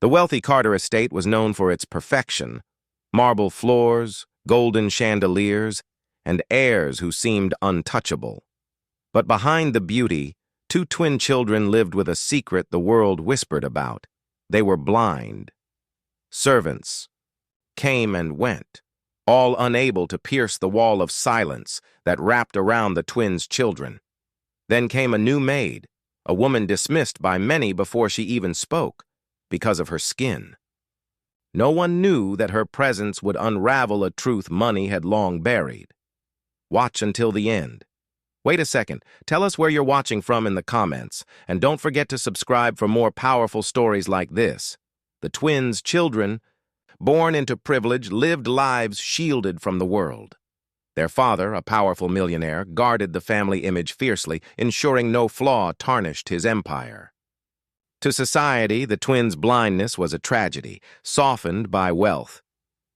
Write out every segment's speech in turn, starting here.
The wealthy Carter estate was known for its perfection: marble floors, golden chandeliers, and heirs who seemed untouchable. But behind the beauty, two twin children lived with a secret the world whispered about. They were blind. Servants came and went, all unable to pierce the wall of silence that wrapped around the twins' children. Then came a new maid, a woman dismissed by many before she even spoke, because of her skin. No one knew that her presence would unravel a truth money had long buried. Watch until the end. Wait a second, tell us where you're watching from in the comments, and don't forget to subscribe for more powerful stories like this. The twins' children, born into privilege, lived lives shielded from the world. Their father, a powerful millionaire, guarded the family image fiercely, ensuring no flaw tarnished his empire. To society, the twins' blindness was a tragedy, softened by wealth.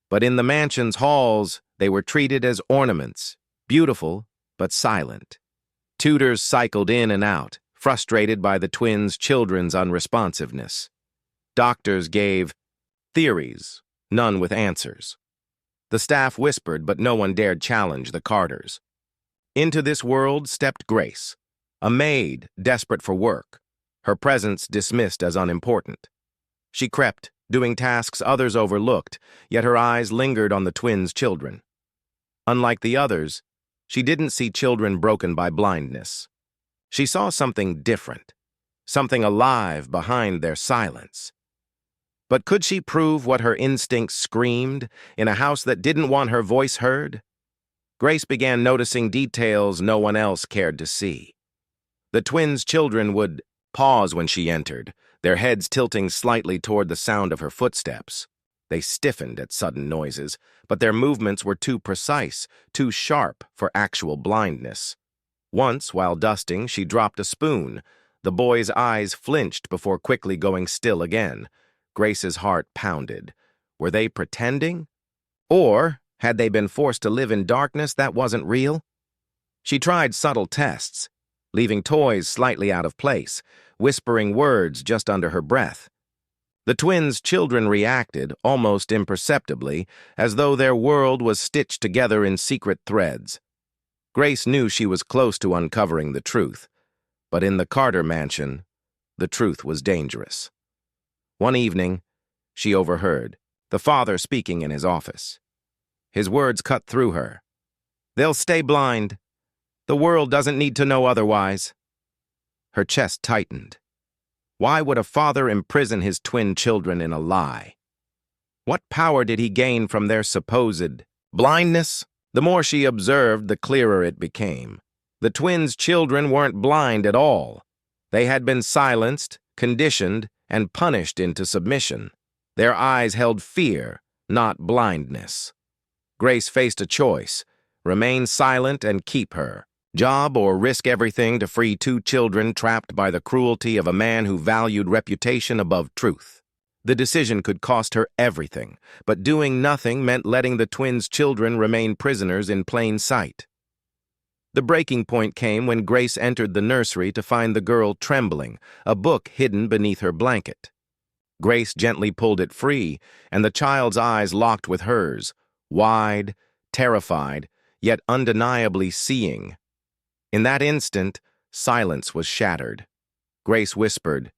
But in the mansion's halls, they were treated as ornaments, beautiful but silent. Tutors cycled in and out, frustrated by the twins' children's unresponsiveness. Doctors gave theories, none with answers. The staff whispered, but no one dared challenge the Carters. Into this world stepped Grace, a maid desperate for work, her presence dismissed as unimportant. She crept, doing tasks others overlooked, yet her eyes lingered on the twins' children. Unlike the others, she didn't see children broken by blindness. She saw something different, something alive behind their silence. But could she prove what her instincts screamed in a house that didn't want her voice heard? Grace began noticing details no one else cared to see. The twins' children would pause when she entered, their heads tilting slightly toward the sound of her footsteps. They stiffened at sudden noises, but their movements were too precise, too sharp for actual blindness. Once, while dusting, she dropped a spoon. The boy's eyes flinched before quickly going still again. Grace's heart pounded. Were they pretending? Or had they been forced to live in darkness that wasn't real? She tried subtle tests, leaving toys slightly out of place, whispering words just under her breath. The twins' children reacted, almost imperceptibly, as though their world was stitched together in secret threads. Grace knew she was close to uncovering the truth, but in the Carter mansion, the truth was dangerous. One evening, she overheard the father speaking in his office. His words cut through her. "They'll stay blind. The world doesn't need to know otherwise." Her chest tightened. Why would a father imprison his twin children in a lie? What power did he gain from their supposed blindness? The more she observed, the clearer it became. The twins' children weren't blind at all. They had been silenced, conditioned, and punished into submission. Their eyes held fear, not blindness. Grace faced a choice: remain silent and keep her job, or risk everything to free two children trapped by the cruelty of a man who valued reputation above truth. The decision could cost her everything, but doing nothing meant letting the twins' children remain prisoners in plain sight. The breaking point came when Grace entered the nursery to find the girl trembling, a book hidden beneath her blanket. Grace gently pulled it free, and the child's eyes locked with hers, wide, terrified, yet undeniably seeing. In that instant, silence was shattered. Grace whispered,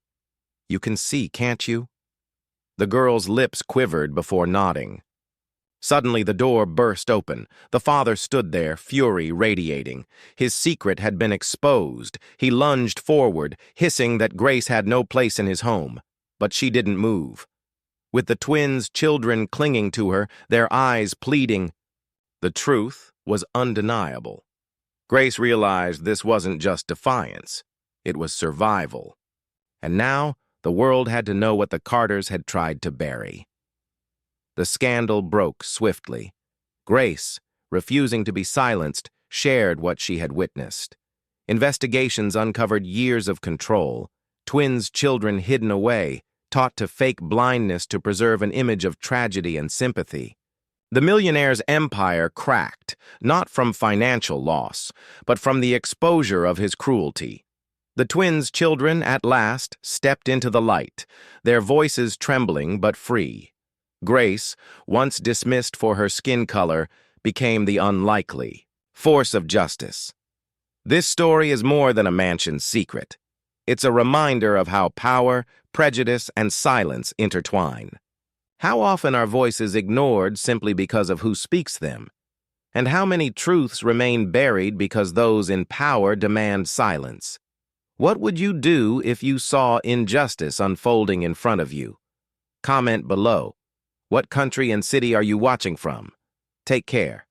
"You can see, can't you?" The girl's lips quivered before nodding. Suddenly the door burst open. The father stood there, fury radiating. His secret had been exposed. He lunged forward, hissing that Grace had no place in his home. But she didn't move. With the twins' children clinging to her, their eyes pleading, the truth was undeniable. Grace realized this wasn't just defiance. It was survival. And now, the world had to know what the Carters had tried to bury. The scandal broke swiftly. Grace, refusing to be silenced, shared what she had witnessed. Investigations uncovered years of control, twins' children hidden away, taught to fake blindness to preserve an image of tragedy and sympathy. The millionaire's empire cracked, not from financial loss, but from the exposure of his cruelty. The twins' children at last stepped into the light, their voices trembling but free. Grace, once dismissed for her skin color, became the unlikely force of justice. This story is more than a mansion's secret. It's a reminder of how power, prejudice, and silence intertwine. How often are voices ignored simply because of who speaks them? And how many truths remain buried because those in power demand silence? What would you do if you saw injustice unfolding in front of you? Comment below. What country and city are you watching from? Take care.